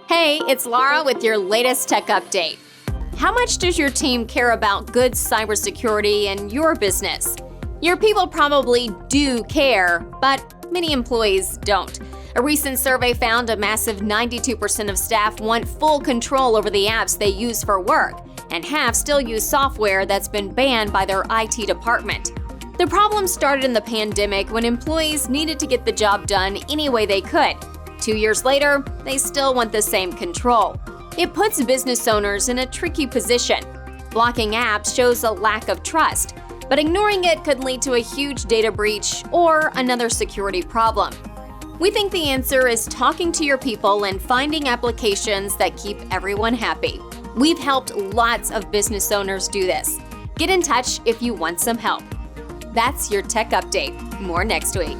Hey, it's Laura with your latest tech update. How much does your team care about good cybersecurity in your business? Your people probably do care, but many employees don't. A recent survey found a massive 92% of staff want full control over the apps they use for work, and half still use software that's been banned by their IT department. The problem started in the pandemic when employees needed to get the job done any way they could. 2 years later, they still want the same control. It puts business owners in a tricky position. Blocking apps shows a lack of trust, but ignoring it could lead to a huge data breach or another security problem. We think the answer is talking to your people and finding applications that keep everyone happy. We've helped lots of business owners do this. Get in touch if you want some help. That's your tech update. More next week.